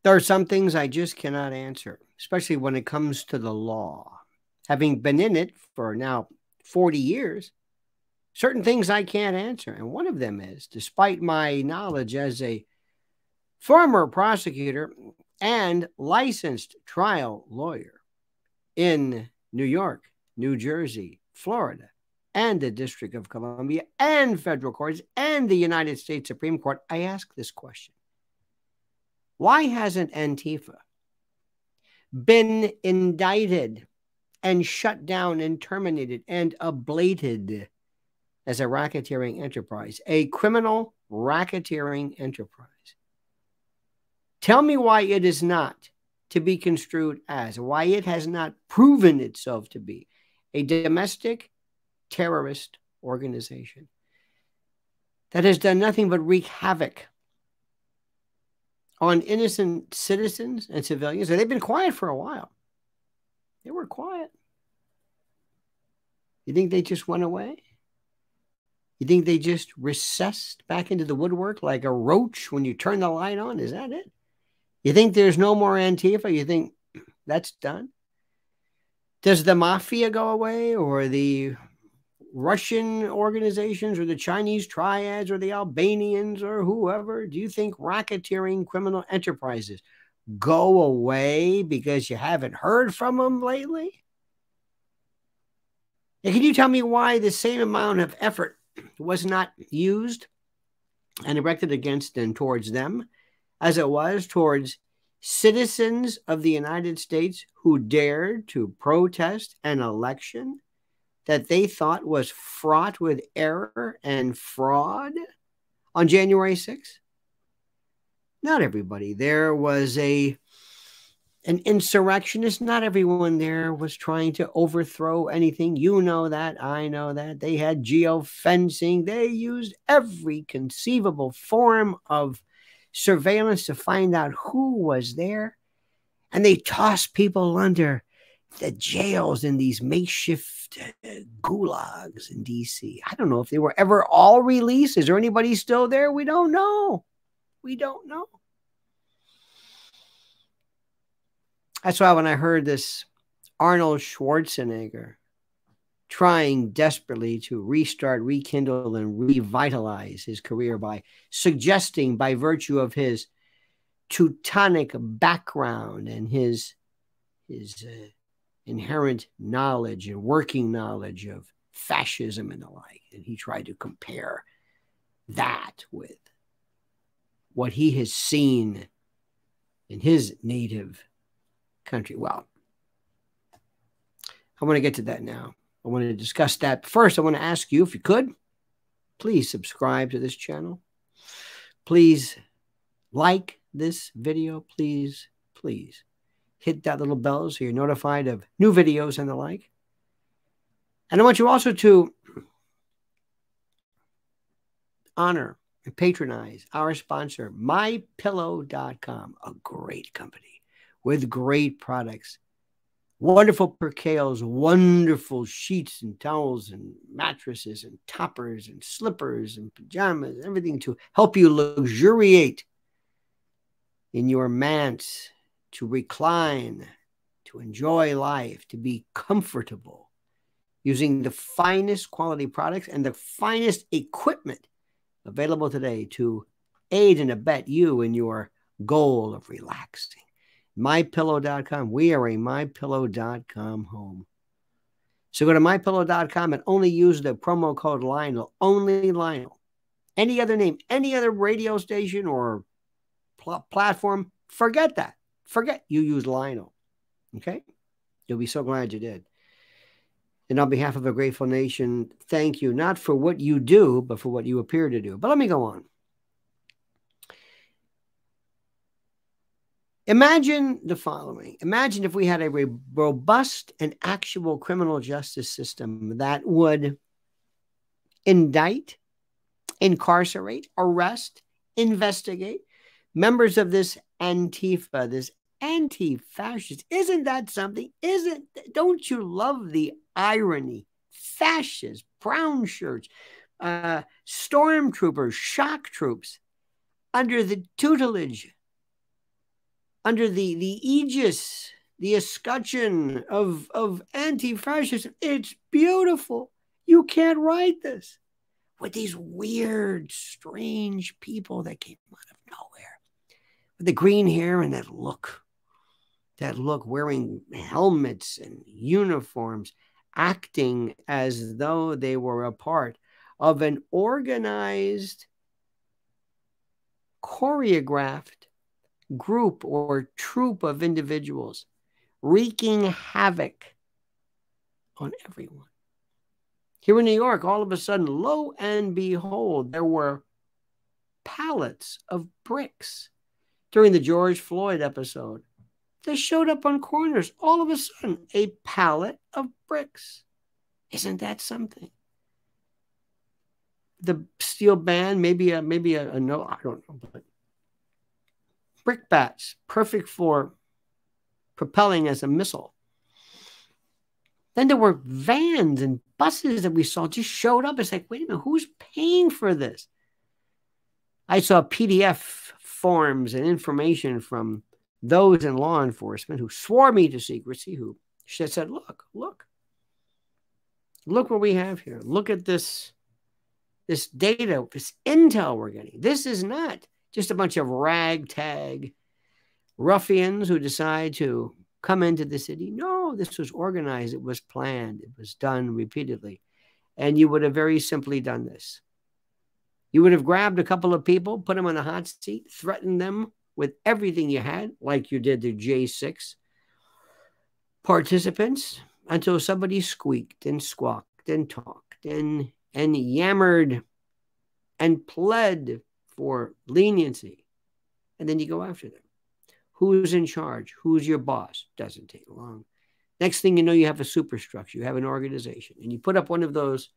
There are some things I just cannot answer, especially when it comes to the law. Having been in it for now 40 years, certain things I can't answer. And one of them is, despite my knowledge as a former prosecutor and licensed trial lawyer in New York, New Jersey, Florida, and the District of Columbia, and federal courts, and the United States Supreme Court, I ask this question. Why hasn't Antifa been indicted and shut down and terminated and ablated as a racketeering enterprise, a criminal racketeering enterprise? Tell me why it is not to be construed as, why it has not proven itself to be a domestic terrorist organization that has done nothing but wreak havoc on innocent citizens and civilians. And they've been quiet for a while. They were quiet. You think they just went away? You think they just recessed back into the woodwork like a roach when you turn the light on? Is that it? You think there's no more Antifa? You think that's done? Does the mafia go away, or the Russian organizations, or the Chinese triads, or the Albanians, or whoever? Do you think racketeering criminal enterprises go away because you haven't heard from them lately? And can you tell me why the same amount of effort was not used and directed against and towards them as it was towards citizens of the United States who dared to protest an election that they thought was fraught with error and fraud on January 6th? Not everybody there was an insurrectionist. Not everyone there was trying to overthrow anything. You know that. I know that. They had geofencing. They used every conceivable form of surveillance to find out who was there. And they tossed people under the jails in these makeshift gulags in D.C. I don't know if they were ever all released. Is there anybody still there? We don't know. We don't know. That's why when I heard this Arnold Schwarzenegger trying desperately to restart, rekindle, and revitalize his career by suggesting, by virtue of his Teutonic background and his inherent knowledge and working knowledge of fascism and the like, and he tried to compare that with what he has seen in his native country. Well, I want to get to that now. I want to discuss that. First, I want to ask you, if you could, please subscribe to this channel. Please like this video. Please hit that little bell so you're notified of new videos and the like. And I want you also to honor and patronize our sponsor, MyPillow.com, a great company with great products. Wonderful percales, wonderful sheets and towels and mattresses and toppers and slippers and pajamas, everything to help you luxuriate in your manse, to recline, to enjoy life, to be comfortable, using the finest quality products and the finest equipment available today to aid and abet you in your goal of relaxing. MyPillow.com. We are a MyPillow.com home. So go to MyPillow.com and only use the promo code Lionel. Only Lionel. Any other name, any other radio station or platform, forget that. Forget you use Lionel. Okay? You'll be so glad you did. And on behalf of a grateful nation, thank you, not for what you do, but for what you appear to do. But let me go on. Imagine the following. Imagine if we had a robust and actual criminal justice system that would indict, incarcerate, arrest, investigate members of this Antifa, this anti-fascist. Isn't that something? Don't you love the irony? Fascists, brown shirts, stormtroopers, shock troops, under the tutelage under the aegis, the escutcheon of anti-fascism. It's beautiful. You can't write this. With these weird, strange people that came out of nowhere. With the green hair and that look wearing helmets and uniforms, acting as though they were a part of an organized, choreographed group or troop of individuals wreaking havoc on everyone. Here in New York, all of a sudden, lo and behold, there were pallets of bricks during the George Floyd episode. They showed up on corners. All of a sudden, a pallet of bricks. Isn't that something? The steel band, maybe a no, I don't know, but brickbats, perfect for propelling as a missile. Then there were vans and buses that we saw just showed up. It's like, wait a minute, who's paying for this? I saw PDF forms and information from those in law enforcement who swore me to secrecy, who said, look what we have here. Look at this data, this intel we're getting. This is not just a bunch of ragtag ruffians who decide to come into the city. No, this was organized. It was planned. It was done repeatedly. And you would have very simply done this. You would have grabbed a couple of people, put them on a hot seat, threatened them with everything you had, like you did the J6 participants, until somebody squeaked and squawked and talked and yammered and pled for leniency. And then you go after them. Who's in charge? Who's your boss? Doesn't take long. Next thing you know, you have a superstructure. You have an organization. And you put up one of those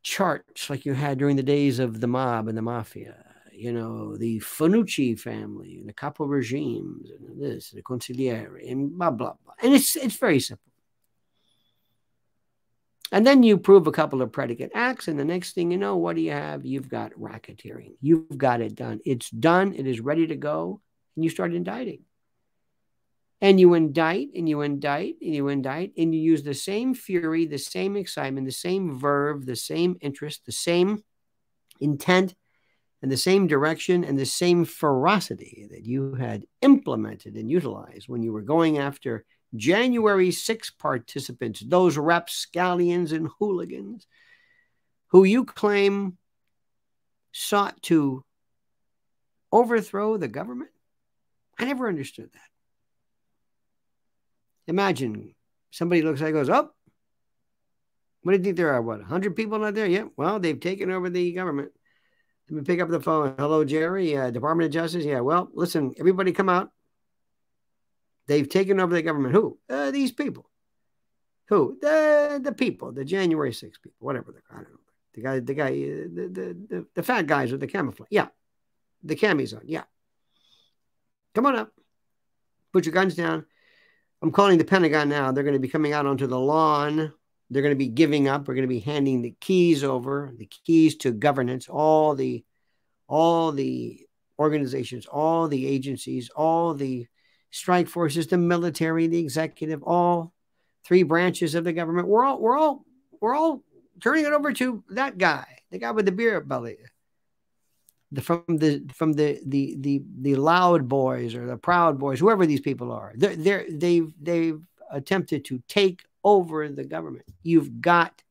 charts like you had during the days of the mob and the mafia. You know, the Fanucci family and the Capo regimes and this, the Consigliere, and blah, blah, blah. And it's very simple. And then you prove a couple of predicate acts, and the next thing you know, what do you have? You've got racketeering. You've got it done. It's done. It is ready to go. And you start indicting. And you indict, and you indict, and you indict, and you use the same fury, the same excitement, the same verve, the same interest, the same intent, and the same direction, and the same ferocity that you had implemented and utilized when you were going after January 6 participants, those rapscallions and hooligans who you claim sought to overthrow the government. I never understood that. Imagine somebody looks like goes, oh, what do you think there are? What, 100 people out there? Yeah, well, they've taken over the government. Let me pick up the phone. Hello, Jerry, Department of Justice. Yeah, well, listen, everybody come out. They've taken over the government. Who? These people. Who? The people, the January 6 people, whatever they're, I don't know. The fat guys with the camouflage. Yeah. The camis on. Yeah. Come on up. Put your guns down. I'm calling the Pentagon now. They're going to be coming out onto the lawn. They're going to be giving up. We're going to be handing the keys over, the keys to governance, all the organizations, all the agencies, all the strike forces, the military, the executive, all three branches of the government. We're all turning it over to that guy, the guy with the beer belly, from the loud boys or the proud boys, whoever these people are. They've attempted to take over the government. You've got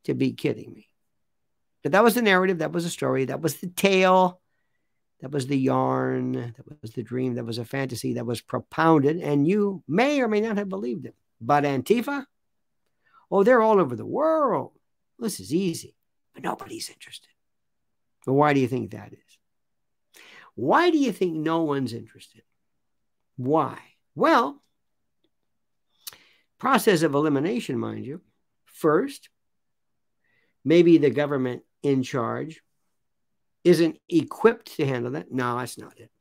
to be kidding me. But that was the narrative. That was the story. That was the tale. That was the yarn. That was the dream. That was a fantasy that was propounded, and you may or may not have believed it. But Antifa, oh, they're all over the world. This is easy, but nobody's interested. But why do you think that is? Why do you think no one's interested? Why? Well, process of elimination, mind you. First, maybe the government in charge isn't equipped to handle that. No, that's not it.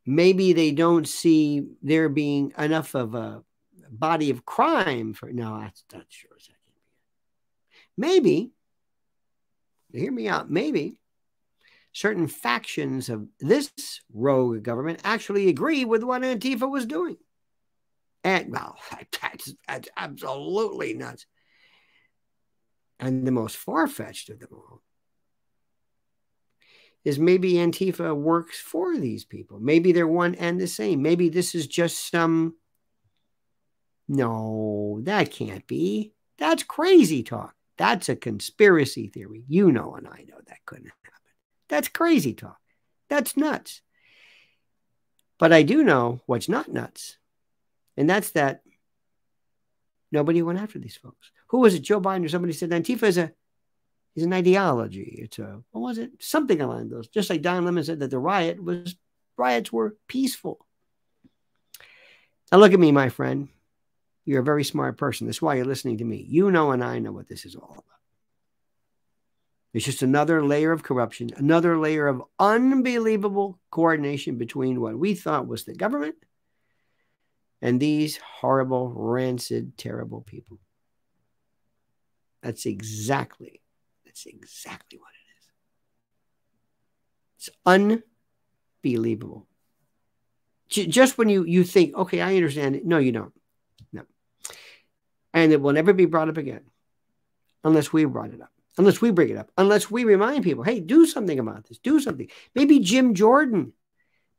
Maybe they don't see there being enough of a body of crime for, no, that's not sure. Maybe, hear me out, maybe certain factions of this rogue government actually agree with what Antifa was doing. And, well, that's absolutely nuts. And the most far-fetched of them all is maybe Antifa works for these people. Maybe they're one and the same. Maybe this is just some... No, that can't be. That's crazy talk. That's a conspiracy theory. You know and I know that couldn't happen. That's crazy talk. That's nuts. But I do know what's not nuts. And that's that nobody went after these folks. Who was it? Joe Biden or somebody said Antifa is an ideology. It's a, what was it? Something along those. Just like Don Lemon said that the riots were peaceful. Now look at me, my friend. You're a very smart person. That's why you're listening to me. You know and I know what this is all about. It's just another layer of corruption, another layer of unbelievable coordination between what we thought was the government and these horrible, rancid, terrible people. That's exactly what it is. It's unbelievable. Just when you think, okay, I understand it. No, you don't. No. And it will never be brought up again unless we brought it up, unless we bring it up, unless we remind people, hey, do something about this. Do something. Maybe Jim Jordan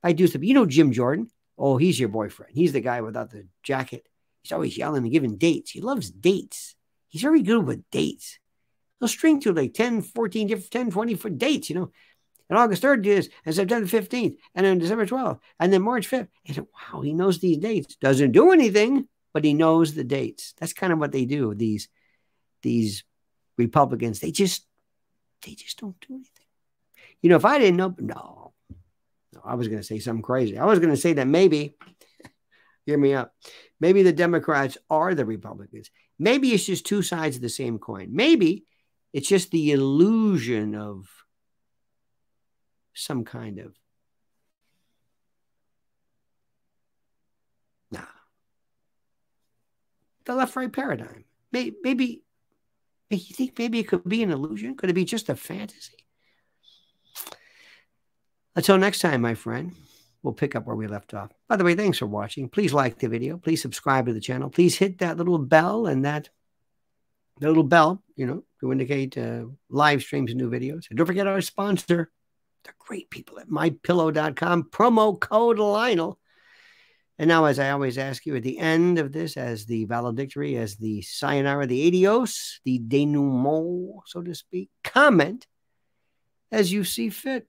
might do something. You know Jim Jordan? Oh, he's your boyfriend. He's the guy without the jacket. He's always yelling and giving dates. He loves dates. He's very good with dates. He'll string to like 10, 14, 10, 20 for dates, you know. And August 3rd is, and September 15th, and then December 12th, and then March 5th. And wow, he knows these dates. Doesn't do anything, but he knows the dates. That's kind of what they do, these Republicans. They just don't do anything. You know, if I didn't know, no, I was going to say something crazy. I was going to say that maybe, hear me out, maybe the Democrats are the Republicans. Maybe it's just two sides of the same coin. Maybe it's just the illusion of some kind of, the left-right paradigm. Maybe you think maybe it could be an illusion? Could it be just a fantasy? Until next time, my friend, we'll pick up where we left off. By the way, thanks for watching. Please like the video. Please subscribe to the channel. Please hit that little bell and that little bell, you know, to indicate live streams and new videos. And don't forget our sponsor. They're great people at mypillow.com. Promo code Lionel. And now, as I always ask you at the end of this, as the valedictory, as the sayonara, the adios, the denouement, so to speak, comment as you see fit.